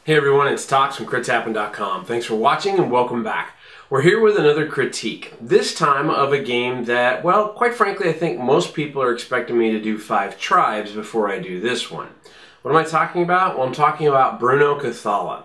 Hey everyone, it's Tox from critshappen.com. Thanks for watching and welcome back. We're here with another critique, this time of a game that, well, quite frankly, I think most people are expecting me to do 5 tribes before I do this one. What am I talking about? Well, I'm talking about Bruno Cathala.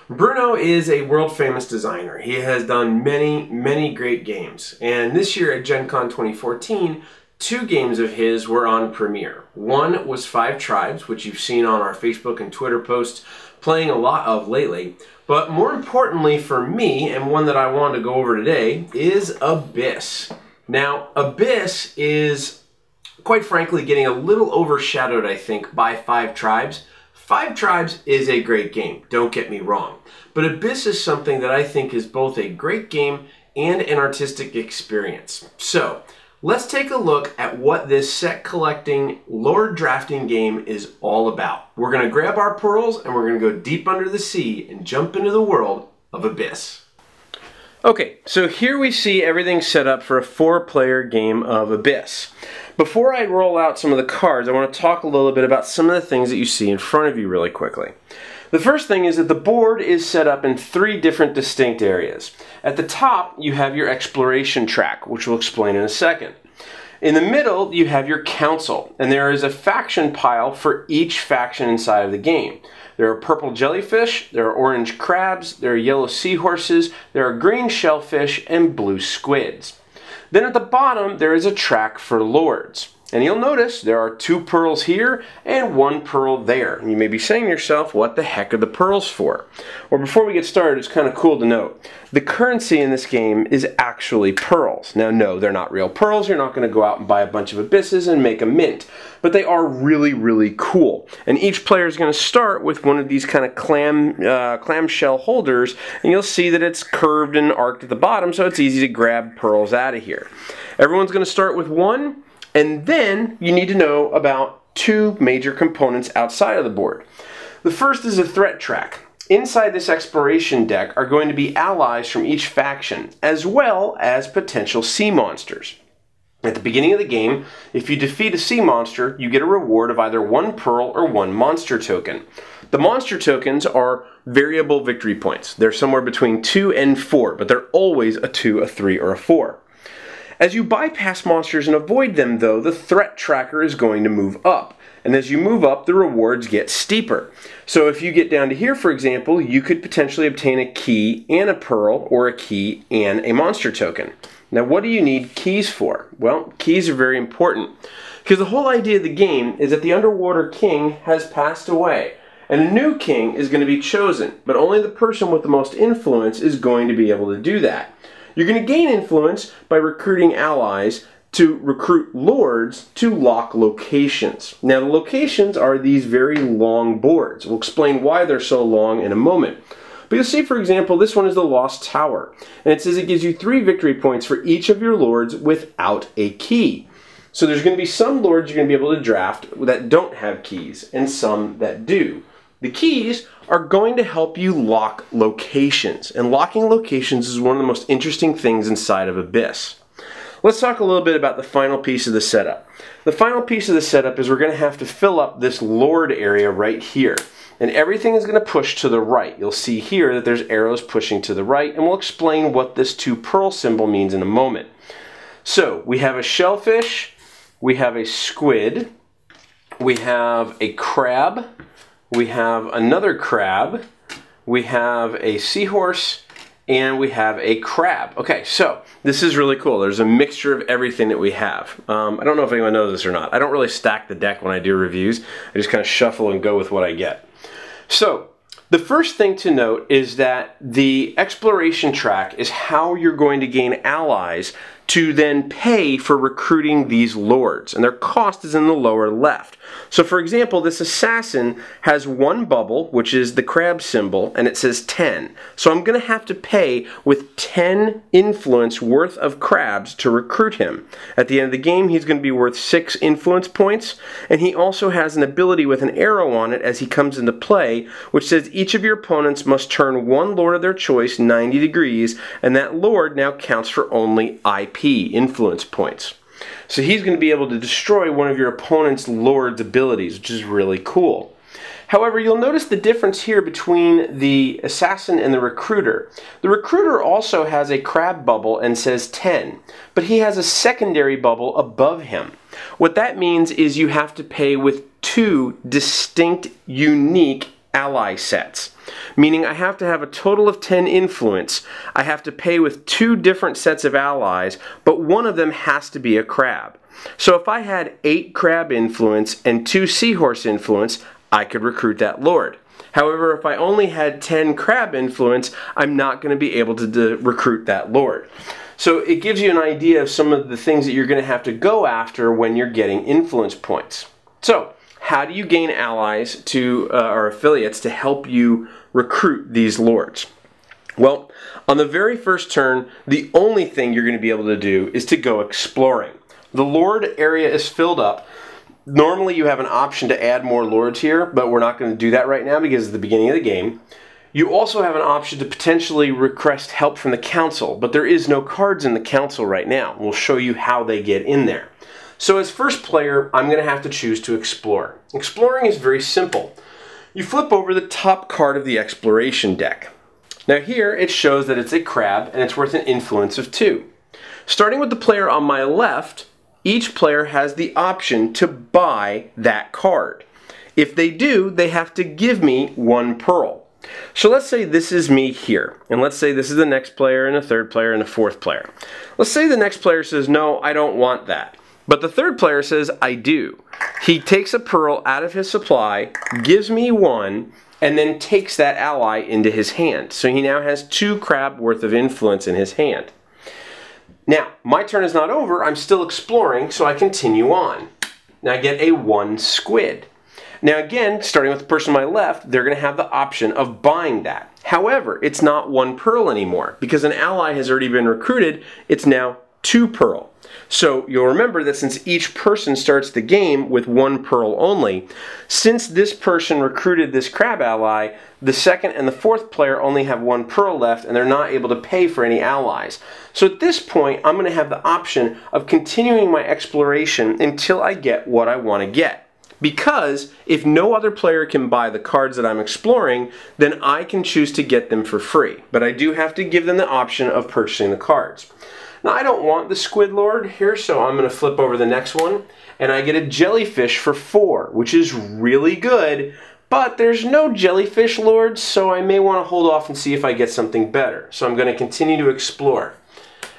Bruno is a world-famous designer. He has done many great games. And this year at Gen Con 2014, 2 games of his were on premiere. One was 5 Tribes, which you've seen on our Facebook and Twitter posts playing a lot of lately. But more importantly for me, and one that I wanted to go over today, is Abyss. Now, Abyss is, quite frankly, getting a little overshadowed, I think, by 5 Tribes. 5 Tribes is a great game, don't get me wrong. But Abyss is something that I think is both a great game and an artistic experience. So, let's take a look at what this set collecting, lore drafting game is all about. We're going to grab our pearls and we're going to go deep under the sea and jump into the world of Abyss. Okay, so here we see everything set up for a 4-player game of Abyss. Before I roll out some of the cards, I want to talk a little bit about some of the things that you see in front of you really quickly. The first thing is that the board is set up in 3 different distinct areas. At the top, you have your exploration track, which we'll explain in a second. In the middle, you have your council, and there is a faction pile for each faction inside of the game. There are purple jellyfish, there are orange crabs, there are yellow seahorses, there are green shellfish, and blue squids. Then at the bottom, there is a track for lords. And you'll notice there are 2 pearls here and 1 pearl there. And you may be saying to yourself, what the heck are the pearls for? Well, before we get started, it's kind of cool to note, the currency in this game is actually pearls. Now, no, they're not real pearls. You're not going to go out and buy a bunch of abysses and make a mint. But they are really cool. And each player is going to start with one of these kind of clamshell holders. And you'll see that it's curved and arced at the bottom, so it's easy to grab pearls out of here. Everyone's going to start with 1. And then you need to know about 2 major components outside of the board. The first is a threat track. Inside this exploration deck are going to be allies from each faction, as well as potential sea monsters. At the beginning of the game, if you defeat a sea monster, you get a reward of either 1 pearl or 1 monster token. The monster tokens are variable victory points. They're somewhere between 2 and 4, but they're always a 2, a 3, or a 4. As you bypass monsters and avoid them, though, the threat tracker is going to move up. And as you move up, the rewards get steeper. So if you get down to here, for example, you could potentially obtain a key and a pearl, or a key and a monster token. Now, what do you need keys for? Well, keys are very important, because the whole idea of the game is that the underwater king has passed away, and a new king is going to be chosen, but only the person with the most influence is going to be able to do that. You're going to gain influence by recruiting allies to recruit lords to lock locations. Now, the locations are these very long boards. We'll explain why they're so long in a moment. But you'll see, for example, this one is the Lost Tower. And it says it gives you 3 victory points for each of your lords without a key. So there's going to be some lords you're going to be able to draft that don't have keys, and some that do. The keys are going to help you lock locations, and locking locations is one of the most interesting things inside of Abyss. Let's talk a little bit about the final piece of the setup. The final piece of the setup is we're going to have to fill up this lord area right here, and everything is going to push to the right. You'll see here that there's arrows pushing to the right, and we'll explain what this 2 pearl symbol means in a moment. So we have a shellfish, we have a squid, we have a crab, we have another crab, we have a seahorse, and we have a crab. Okay, so this is really cool. There's a mixture of everything that we have. I don't know if anyone knows this or not. I don't really stack the deck when I do reviews. I just kind of shuffle and go with what I get. So, the first thing to note is that the exploration track is how you're going to gain allies to then pay for recruiting these lords, and their cost is in the lower left. So for example, this assassin has 1 bubble, which is the crab symbol, and it says 10. So I'm going to have to pay with 10 influence worth of crabs to recruit him. At the end of the game, he's going to be worth 6 influence points, and he also has an ability with an arrow on it as he comes into play, which says each of your opponents must turn 1 lord of their choice 90 degrees, and that lord now counts for only IP, influence points. So he's going to be able to destroy one of your opponent's lord's abilities, which is really cool. However, you'll notice the difference here between the assassin and the recruiter. The recruiter also has a crab bubble and says 10, but he has a secondary bubble above him. What that means is you have to pay with 2 distinct, unique ally sets. Meaning I have to have a total of 10 influence. I have to pay with 2 different sets of allies, but one of them has to be a crab. So if I had 8 crab influence and 2 seahorse influence, I could recruit that lord. However, if I only had 10 crab influence, I'm not going to be able to recruit that lord. So it gives you an idea of some of the things that you're going to have to go after when you're getting influence points. So, how do you gain allies to or affiliates to help you recruit these lords? Well, on the very first turn, the only thing you're going to be able to do is to go exploring. The lord area is filled up. Normally you have an option to add more lords here, but we're not going to do that right now because it's the beginning of the game. You also have an option to potentially request help from the council, but there is no cards in the council right now. We'll show you how they get in there. So as first player, I'm going to have to choose to explore. Exploring is very simple. You flip over the top card of the exploration deck. Now here it shows that it's a crab and it's worth an influence of 2. Starting with the player on my left, each player has the option to buy that card. If they do, they have to give me 1 pearl. So let's say this is me here, and let's say this is the next player and the third player and the fourth player. Let's say the next player says, no, I don't want that. But the third player says, I do. He takes a pearl out of his supply, gives me 1, and then takes that ally into his hand. So he now has 2 crab worth of influence in his hand. Now, my turn is not over. I'm still exploring, so I continue on. Now I get a 1 squid. Now again, starting with the person on my left, they're going to have the option of buying that. However, it's not 1 pearl anymore. Because an ally has already been recruited, it's now 2 pearl. So you'll remember that since each person starts the game with 1 pearl only, since this person recruited this crab ally, the second and the fourth player only have 1 pearl left and they're not able to pay for any allies. So at this point, I'm going to have the option of continuing my exploration until I get what I want to get. Because if no other player can buy the cards that I'm exploring, then I can choose to get them for free. But I do have to give them the option of purchasing the cards. Now I don't want the squid lord here, so I'm going to flip over the next one, and I get a jellyfish for 4, which is really good, but there's no jellyfish lords, so I may want to hold off and see if I get something better. So I'm going to continue to explore.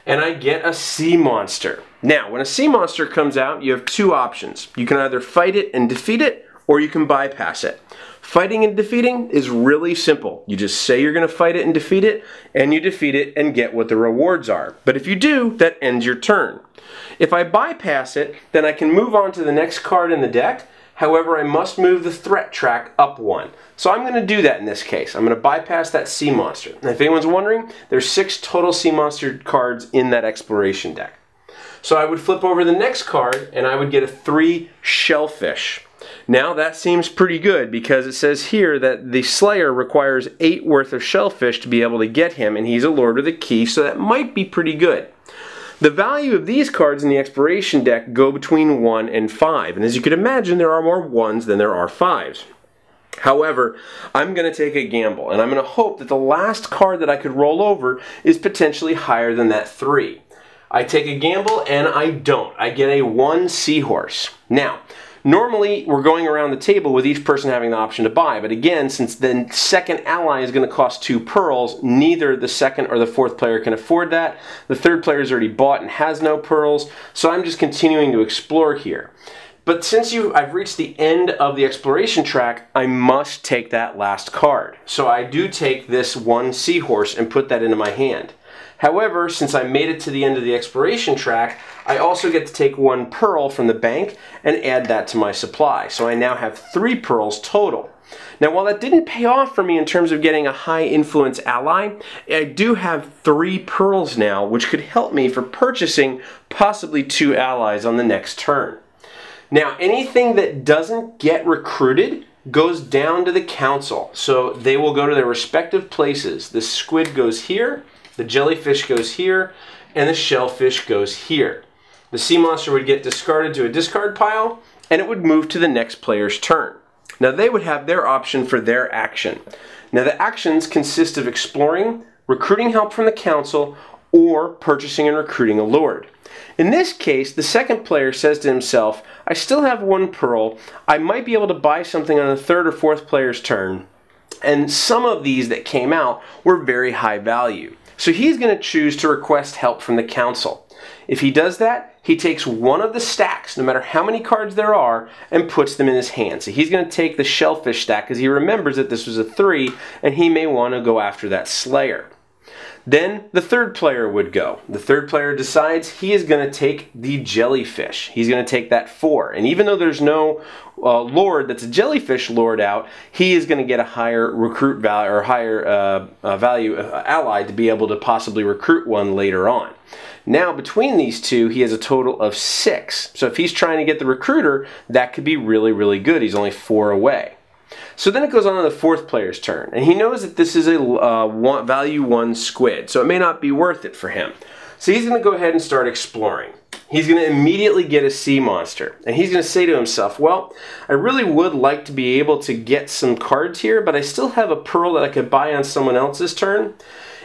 And I get a sea monster. Now, when a sea monster comes out, you have 2 options. You can either fight it and defeat it, or you can bypass it. Fighting and defeating is really simple. You just say you're going to fight it and defeat it, and you defeat it and get what the rewards are. But if you do, that ends your turn. If I bypass it, then I can move on to the next card in the deck. However, I must move the threat track up 1. So I'm going to do that in this case. I'm going to bypass that sea monster. And if anyone's wondering, there's 6 total sea monster cards in that exploration deck. So I would flip over the next card and I would get a 3 shellfish. Now that seems pretty good because it says here that the Slayer requires 8 worth of shellfish to be able to get him, and he's a lord with a key, so that might be pretty good. The value of these cards in the exploration deck go between 1 and 5, and as you can imagine, there are more 1s than there are 5s. However, I'm going to take a gamble, and I'm going to hope that the last card that I could roll over is potentially higher than that 3. I take a gamble, and I don't. I get a 1 seahorse. Now, normally, we're going around the table with each person having the option to buy, but again, since the second ally is going to cost 2 pearls, neither the second or the fourth player can afford that. The third player is already bought and has no pearls, so I'm just continuing to explore here. But since I've reached the end of the exploration track, I must take that last card. So I do take this 1 seahorse and put that into my hand. However, since I made it to the end of the exploration track, I also get to take 1 pearl from the bank and add that to my supply. So I now have 3 pearls total. Now while that didn't pay off for me in terms of getting a high influence ally, I do have 3 pearls now, which could help me for purchasing possibly 2 allies on the next turn. Now anything that doesn't get recruited goes down to the council. So they will go to their respective places. The squid goes here, the jellyfish goes here, and the shellfish goes here. The sea monster would get discarded to a discard pile, and it would move to the next player's turn. Now they would have their option for their action. Now the actions consist of exploring, recruiting help from the council, or purchasing and recruiting a lord. In this case, the second player says to himself, I still have one pearl, I might be able to buy something on the third or fourth player's turn, and some of these that came out were very high value. So he's going to choose to request help from the council. If he does that, he takes one of the stacks, no matter how many cards there are, and puts them in his hand. So he's going to take the shellfish stack because he remembers that this was a 3 and he may want to go after that Slayer. Then the third player would go. The third player decides he is going to take the jellyfish. He's going to take that 4. And even though there's no lord that's a jellyfish lord out, he is going to get a higher recruit value or higher value ally to be able to possibly recruit one later on. Now between these two, he has a total of 6. So if he's trying to get the recruiter, that could be really, really good. He's only 4 away. So then it goes on to the fourth player's turn, and he knows that this is a value 1 squid, so it may not be worth it for him. So he's going to go ahead and start exploring. He's going to immediately get a sea monster, and he's going to say to himself, well, I really would like to be able to get some cards here, but I still have a pearl that I could buy on someone else's turn.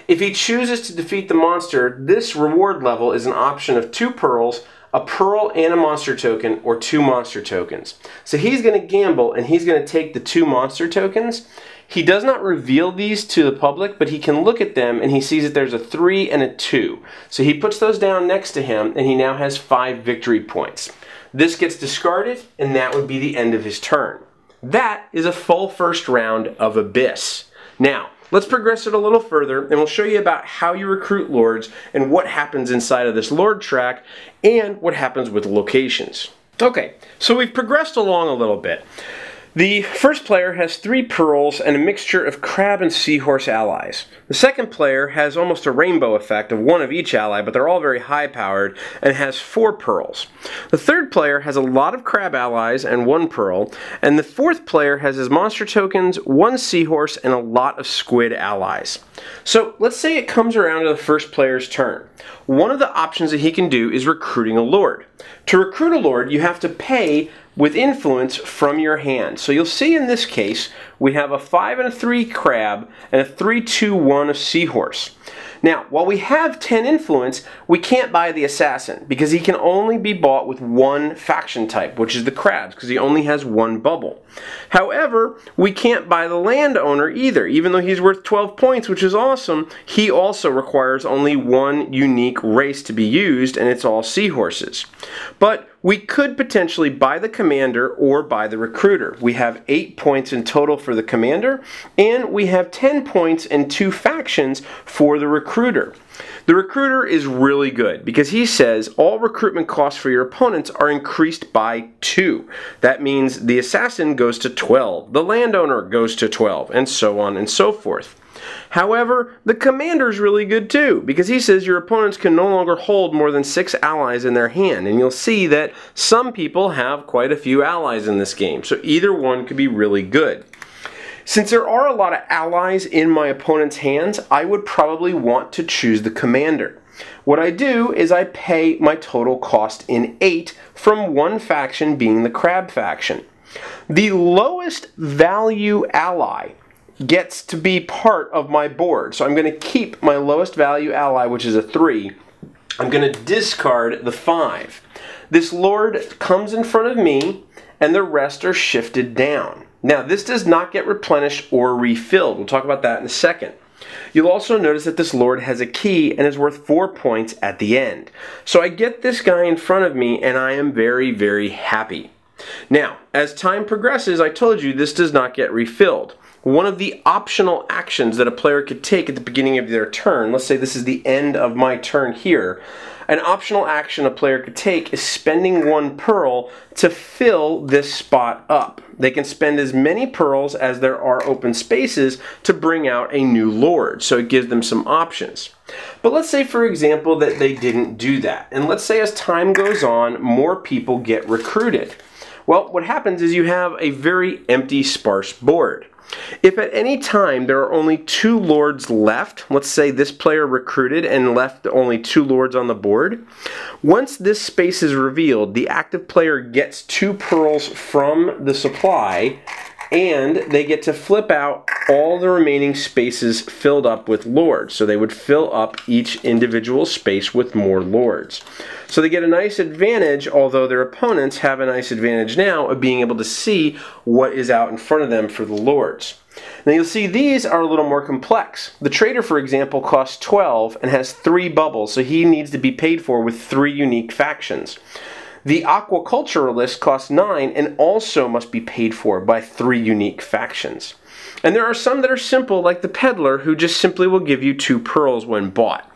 If he chooses to defeat the monster, this reward level is an option of 2 pearls, a pearl and a monster token, or 2 monster tokens. So he's going to gamble and he's going to take the 2 monster tokens. He does not reveal these to the public, but he can look at them and he sees that there's a 3 and a 2. So he puts those down next to him and he now has 5 victory points. This gets discarded and that would be the end of his turn. That is a full first round of Abyss. Now, let's progress it a little further and we'll show you about how you recruit lords and what happens inside of this lord track and what happens with locations. Okay, so we've progressed along a little bit. The first player has 3 pearls and a mixture of crab and seahorse allies. The second player has almost a rainbow effect of 1 of each ally, but they're all very high powered, and has 4 pearls. The third player has a lot of crab allies and 1 pearl, and the fourth player has his monster tokens, 1 seahorse, and a lot of squid allies. So let's say it comes around to the first player's turn. One of the options that he can do is recruiting a lord. To recruit a lord, you have to pay with influence from your hand. So you'll see in this case, we have a 5 and a 3 crab and a 3, 2, 1 of seahorse. Now, while we have 10 influence, we can't buy the assassin because he can only be bought with 1 faction type, which is the crabs, because he only has 1 bubble. However, we can't buy the landowner either. Even though he's worth 12 points, which is awesome, he also requires only 1 unique race to be used, and it's all seahorses. But we could potentially buy the commander or buy the recruiter. We have 8 points in total for the commander, and we have 10 points in 2 factions for the recruiter. The recruiter is really good because he says all recruitment costs for your opponents are increased by 2. That means the assassin goes to 12, the landowner goes to 12, and so on and so forth. However, the commander is really good too, because he says your opponents can no longer hold more than 6 allies in their hand, and you'll see that some people have quite a few allies in this game, so either one could be really good. Since there are a lot of allies in my opponent's hands, I would probably want to choose the commander. What I do is I pay my total cost in 8 from 1 faction being the crab faction. The lowest value ally gets to be part of my board. So I'm going to keep my lowest value ally, which is a 3. I'm going to discard the 5. This lord comes in front of me and the rest are shifted down. Now this does not get replenished or refilled. We'll talk about that in a second. You'll also notice that this lord has a key and is worth 4 points at the end. So I get this guy in front of me and I am very, very happy. Now, as time progresses, I told you this does not get refilled. One of the optional actions that a player could take at the beginning of their turn, let's say this is the end of my turn here, an optional action a player could take is spending 1 pearl to fill this spot up. They can spend as many pearls as there are open spaces to bring out a new lord, so it gives them some options. But let's say, for example, that they didn't do that, and let's say as time goes on, more people get recruited. Well, what happens is you have a very empty, sparse board. If at any time there are only 2 lords left, let's say this player recruited and left only 2 lords on the board, once this space is revealed, the active player gets 2 pearls from the supply and they get to flip out all the remaining spaces filled up with lords. So they would fill up each individual space with more lords. So they get a nice advantage, although their opponents have a nice advantage now of being able to see what is out in front of them for the lords. Now you'll see these are a little more complex. The trader, for example, costs 12 and has 3 bubbles, so he needs to be paid for with 3 unique factions. The aquaculturalist costs 9 and also must be paid for by 3 unique factions. And there are some that are simple, like the peddler, who just simply will give you 2 pearls when bought.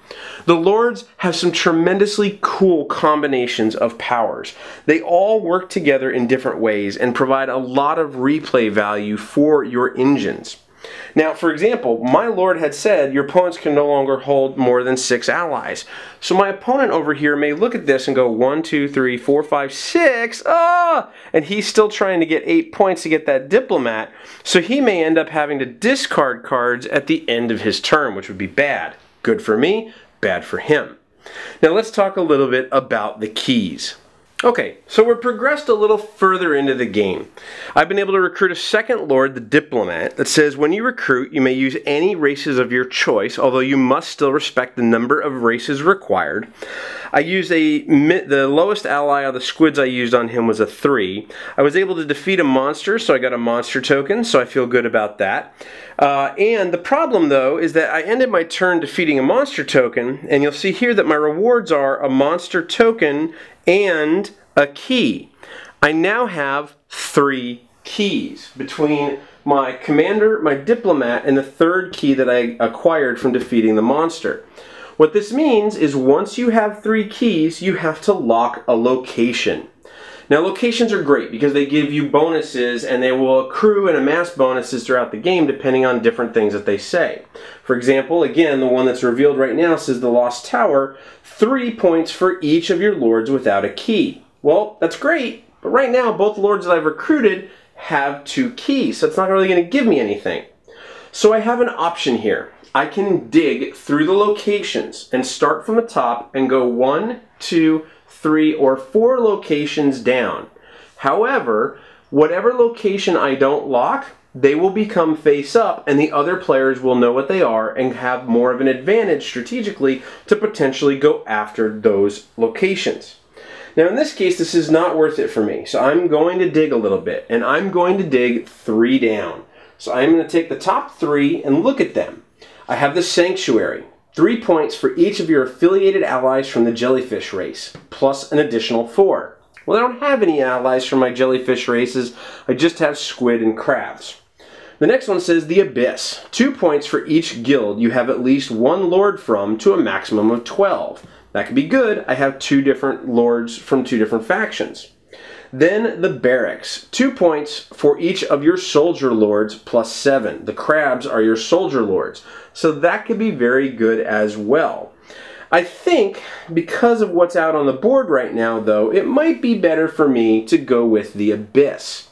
The lords have some tremendously cool combinations of powers. They all work together in different ways and provide a lot of replay value for your engines. Now, for example, my lord had said your opponents can no longer hold more than 6 allies. So my opponent over here may look at this and go 1, 2, 3, 4, 5, 6, and he's still trying to get 8 points to get that diplomat. So he may end up having to discard cards at the end of his turn, which would be bad. Good for me, bad for him. Now let's talk a little bit about the keys. Okay, so we're progressed a little further into the game. I've been able to recruit a second lord, the diplomat, that says when you recruit, you may use any races of your choice, although you must still respect the number of races required. I used the lowest ally of the squids I used on him was a 3. I was able to defeat a monster, so I got a monster token, so I feel good about that. And the problem, though, is that I ended my turn defeating a monster token, and you'll see here that my rewards are a monster token and a key. I now have 3 keys between my commander, my diplomat, and the 3rd key that I acquired from defeating the monster. What this means is once you have 3 keys, you have to lock a location. Now locations are great because they give you bonuses and they will accrue and amass bonuses throughout the game depending on different things that they say. For example, again, the one that's revealed right now says the Lost Tower, 3 points for each of your lords without a key. Well, that's great, but right now both lords that I've recruited have 2 keys, so it's not really going to give me anything. So I have an option here. I can dig through the locations and start from the top and go 1, 2, 3, or 4 locations down. However, whatever location I don't lock, they will become face up and the other players will know what they are and have more of an advantage strategically to potentially go after those locations. Now in this case, this is not worth it for me, so I'm going to dig a little bit, and I'm going to dig 3 down. So I'm going to take the top 3 and look at them. I have the Sanctuary. 3 points for each of your affiliated allies from the jellyfish race, plus an additional 4. Well, I don't have any allies from my jellyfish races. I just have squid and crabs. The next one says the Abyss. 2 points for each guild you have at least 1 lord from to a maximum of 12. That could be good. I have 2 different lords from 2 different factions. Then the Barracks. 2 points for each of your soldier lords plus 7. The crabs are your soldier lords. So that could be very good as well. I think because of what's out on the board right now, though, it might be better for me to go with the Abyss.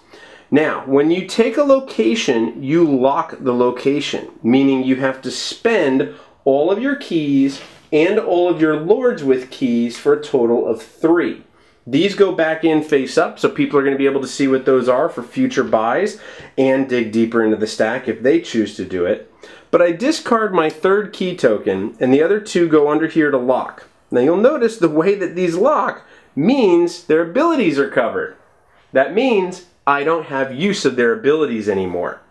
Now, when you take a location, you lock the location, meaning you have to spend all of your keys and all of your lords with keys for a total of 3. These go back in face up, so people are going to be able to see what those are for future buys and dig deeper into the stack if they choose to do it. But I discard my 3rd key token, and the other 2 go under here to lock. Now you'll notice the way that these lock means their abilities are covered. That means I don't have use of their abilities anymore.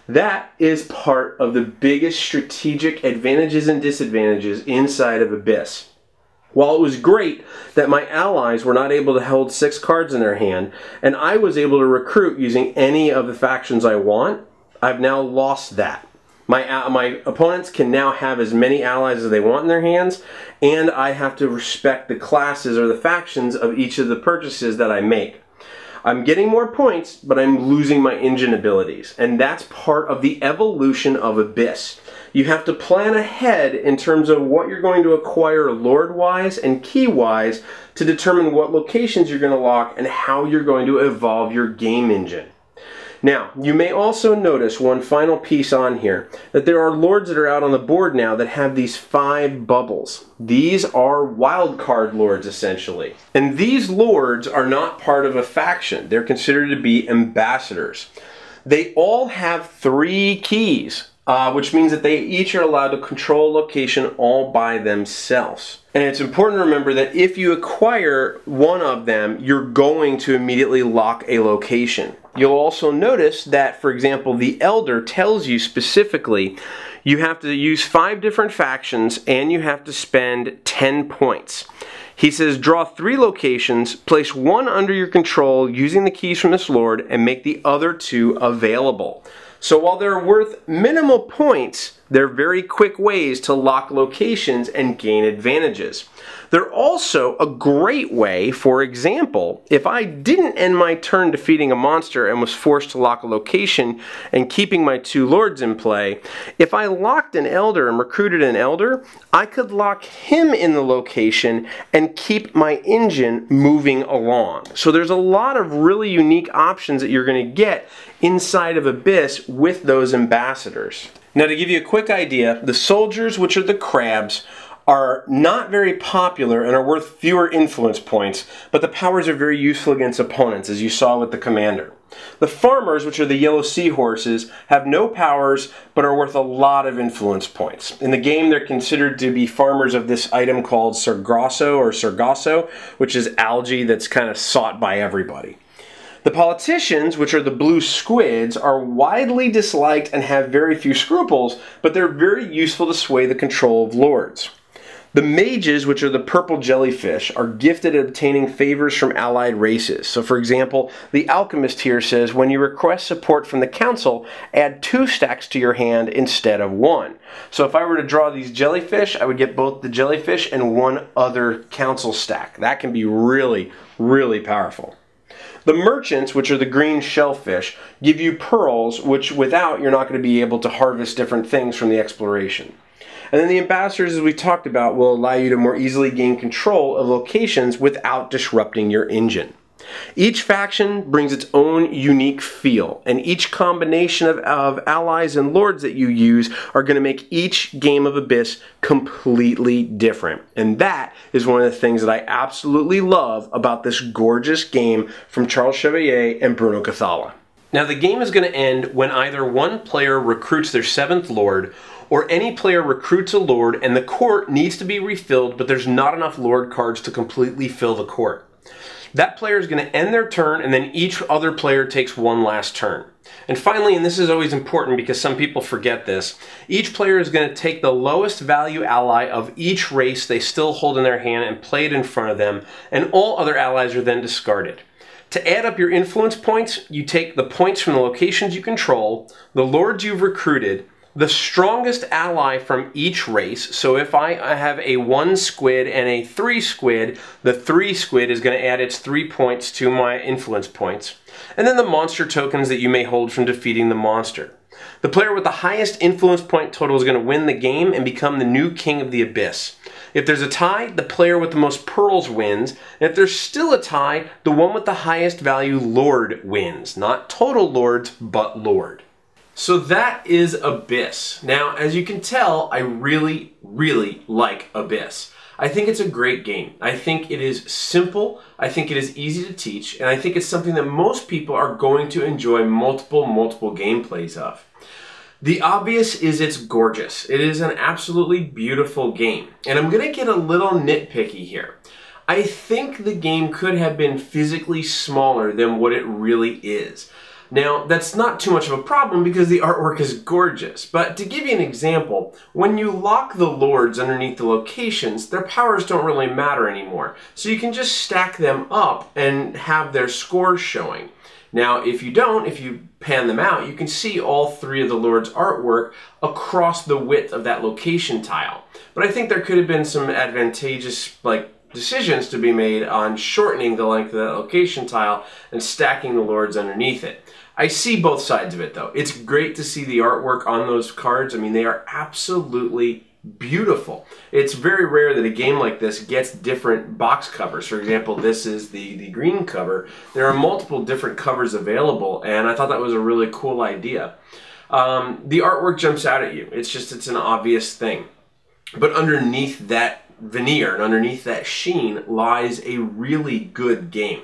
That is part of the biggest strategic advantages and disadvantages inside of Abyss. While it was great that my allies were not able to hold 6 cards in their hand, and I was able to recruit using any of the factions I want, I've now lost that. My opponents can now have as many allies as they want in their hands, and I have to respect the classes or the factions of each of the purchases that I make. I'm getting more points, but I'm losing my engine abilities, and that's part of the evolution of Abyss. You have to plan ahead in terms of what you're going to acquire lord-wise and key-wise to determine what locations you're going to lock and how you're going to evolve your game engine. Now, you may also notice one final piece on here, that there are lords that are out on the board now that have these 5 bubbles. These are wild card lords, essentially. And these lords are not part of a faction. They're considered to be ambassadors. They all have 3 keys, which means that they each are allowed to control a location all by themselves. And it's important to remember that if you acquire one of them, you're going to immediately lock a location. You'll also notice that, for example, the Elder tells you specifically you have to use 5 different factions and you have to spend 10 points. He says draw 3 locations, place 1 under your control using the keys from this lord, and make the other 2 available. So while they're worth minimal points, they're very quick ways to lock locations and gain advantages. They're also a great way, for example, if I didn't end my turn defeating a monster and was forced to lock a location and keeping my 2 lords in play, if I locked an elder and recruited an elder, I could lock him in the location and keep my engine moving along. So there's a lot of really unique options that you're going to get inside of Abyss with those ambassadors. Now, to give you a quick idea, the soldiers, which are the crabs, are not very popular and are worth fewer influence points, but the powers are very useful against opponents, as you saw with the commander. The farmers, which are the yellow seahorses, have no powers but are worth a lot of influence points. In the game, they're considered to be farmers of this item called Sargasso, which is algae that's kind of sought by everybody. The politicians, which are the blue squids, are widely disliked and have very few scruples, but they're very useful to sway the control of lords. The mages, which are the purple jellyfish, are gifted at obtaining favors from allied races. So for example, the alchemist here says, when you request support from the council, add 2 stacks to your hand instead of 1. So if I were to draw these jellyfish, I would get both the jellyfish and 1 other council stack. That can be really, really powerful. The merchants, which are the green shellfish, give you pearls, which without you're not going to be able to harvest different things from the exploration. And then the ambassadors, as we talked about, will allow you to more easily gain control of locations without disrupting your engine. Each faction brings its own unique feel, and each combination of allies and lords that you use are going to make each game of Abyss completely different. And that is one of the things that I absolutely love about this gorgeous game from Charles Chevallier and Bruno Cathala. Now, the game is going to end when either one player recruits their 7th lord, or any player recruits a lord and the court needs to be refilled, but there's not enough lord cards to completely fill the court. That player is going to end their turn, and then each other player takes 1 last turn. And finally, and this is always important because some people forget this, each player is going to take the lowest value ally of each race they still hold in their hand and play it in front of them, and all other allies are then discarded. To add up your influence points, you take the points from the locations you control, the lords you've recruited, the strongest ally from each race. So if I have a 1 squid and a 3 squid, the 3 squid is going to add its 3 points to my influence points. And then the monster tokens that you may hold from defeating the monster. The player with the highest influence point total is going to win the game and become the new king of the Abyss. If there's a tie, the player with the most pearls wins. And if there's still a tie, the one with the highest value lord wins. Not total lords, but lord. So that is Abyss. Now, as you can tell, I really, really like Abyss. I think it's a great game. I think it is simple, I think it is easy to teach, and I think it's something that most people are going to enjoy multiple gameplays of. The obvious is it's gorgeous. It is an absolutely beautiful game. And I'm going to get a little nitpicky here. I think the game could have been physically smaller than what it really is. Now, that's not too much of a problem because the artwork is gorgeous, but to give you an example, when you lock the lords underneath the locations, their powers don't really matter anymore. So you can just stack them up and have their scores showing. Now, if you pan them out, you can see all 3 of the lords' artwork across the width of that location tile. But I think there could have been some advantageous, decisions to be made on shortening the length of that location tile and stacking the lords underneath it. I see both sides of it though. It's great to see the artwork on those cards. I mean, they are absolutely beautiful. It's very rare that a game like this gets different box covers. For example, this is the green cover. There are multiple different covers available, and I thought that was a really cool idea. The artwork jumps out at you. It's an obvious thing. But underneath that veneer and underneath that sheen lies a really good game.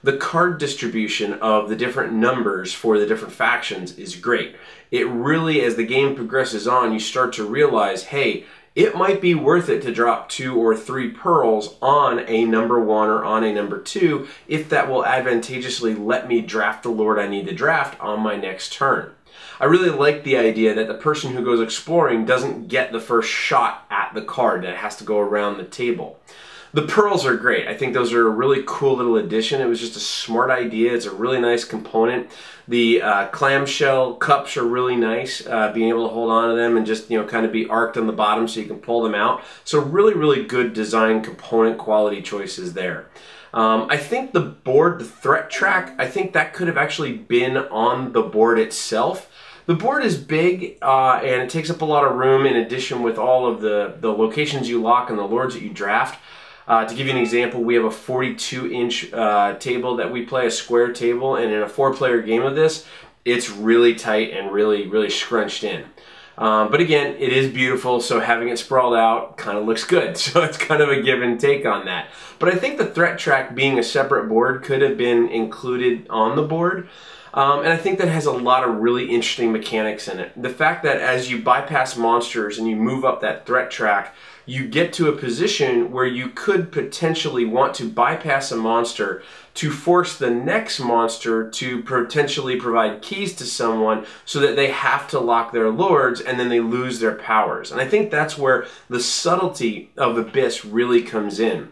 The card distribution of the different numbers for the different factions is great. It really, as the game progresses on, you start to realize, hey, it might be worth it to drop 2 or 3 pearls on a number 1 or on a number 2 if that will advantageously let me draft the lord I need to draft on my next turn. I really like the idea that the person who goes exploring doesn't get the first shot at the card, that it has to go around the table. The pearls are great. I think those are a really cool little addition. It was just a smart idea. It's a really nice component. The clamshell cups are really nice, being able to hold on to them and just, kind of be arced on the bottom so you can pull them out. So really, really good design component quality choices there. I think the board, the threat track, I think that could have actually been on the board itself. The board is big and it takes up a lot of room in addition with all of the locations you lock and the lords that you draft. To give you an example, we have a 42-inch table that we play, a square table, and in a 4-player game of this, it's really tight and really, really scrunched in. But again, it is beautiful, so having it sprawled out kind of looks good. So it's kind of a give and take on that. But I think the threat track being a separate board could have been included on the board. And I think that has a lot of really interesting mechanics in it. The fact that as you bypass monsters and you move up that threat track, you get to a position where you could potentially want to bypass a monster to force the next monster to potentially provide keys to someone so that they have to lock their lords and then they lose their powers. And I think that's where the subtlety of Abyss really comes in.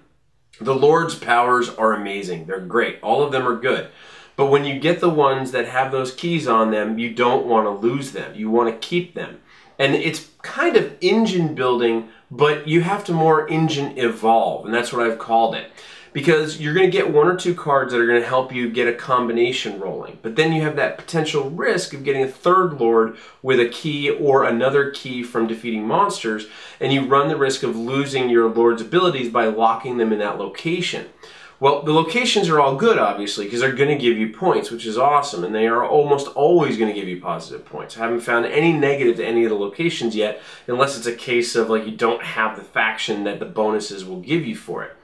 The lords' powers are amazing. They're great. All of them are good. But when you get the ones that have those keys on them, you don't want to lose them. You want to keep them. And it's kind of engine building, but you have to more engine evolve, and that's what I've called it. Because you're going to get 1 or 2 cards that are going to help you get a combination rolling. But then you have that potential risk of getting a 3rd lord with a key or another key from defeating monsters, and you run the risk of losing your lord's abilities by locking them in that location. Well, the locations are all good, obviously, because they're going to give you points, which is awesome, and they are almost always going to give you positive points. I haven't found any negative to any of the locations yet, unless it's a case of, like, you don't have the faction that the bonuses will give you for it.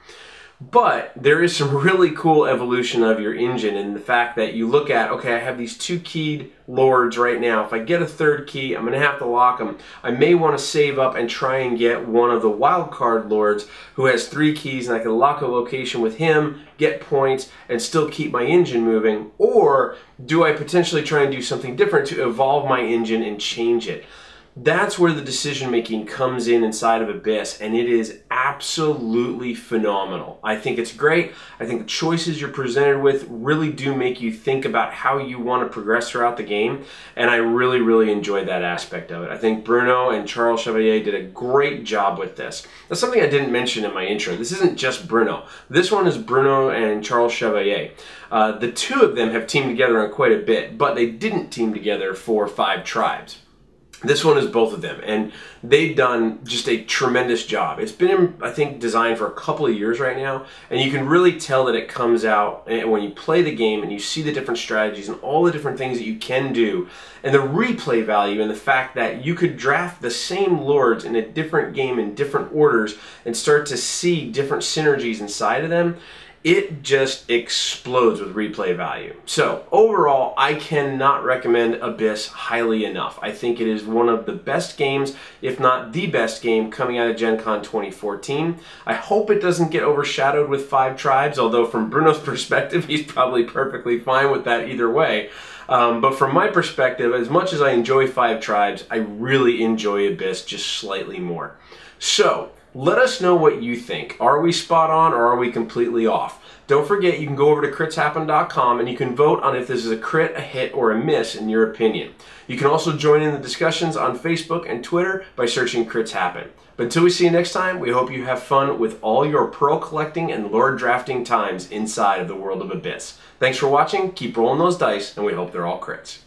But there is some really cool evolution of your engine in the fact that you look at, okay, I have these 2 keyed lords right now. If I get a 3rd key, I'm going to have to lock them. I may want to save up and try and get one of the wild card lords who has 3 keys, and I can lock a location with him, get points, and still keep my engine moving. Or do I potentially try and do something different to evolve my engine and change it? That's where the decision making comes in inside of Abyss, and it is absolutely phenomenal. I think it's great. I think the choices you're presented with really do make you think about how you want to progress throughout the game, and I really, really enjoyed that aspect of it. I think Bruno and Charles Chevallier did a great job with this. That's something I didn't mention in my intro. This isn't just Bruno. This one is Bruno and Charles Chevallier. The 2 of them have teamed together on quite a bit, but they didn't team together for 5 tribes. This one is both of them, and they've done just a tremendous job. It's been, I think, designed for a couple of years right now, and you can really tell that it comes out when you play the game and you see the different strategies and all the different things that you can do, and the replay value and the fact that you could draft the same lords in a different game in different orders and start to see different synergies inside of them. It just explodes with replay value. So overall, I cannot recommend Abyss highly enough. I think it is one of the best games, if not the best game, coming out of Gen Con 2014. I hope it doesn't get overshadowed with 5 tribes, although from Bruno's perspective, he's probably perfectly fine with that either way. But from my perspective, as much as I enjoy 5 tribes, I really enjoy Abyss just slightly more. So, let us know what you think. Are we spot on or are we completely off? Don't forget, you can go over to critshappen.com and you can vote on if this is a crit, a hit, or a miss in your opinion. You can also join in the discussions on Facebook and Twitter by searching Crits Happen. But until we see you next time, we hope you have fun with all your pearl collecting and lord drafting times inside of the world of Abyss. Thanks for watching, keep rolling those dice, and we hope they're all crits.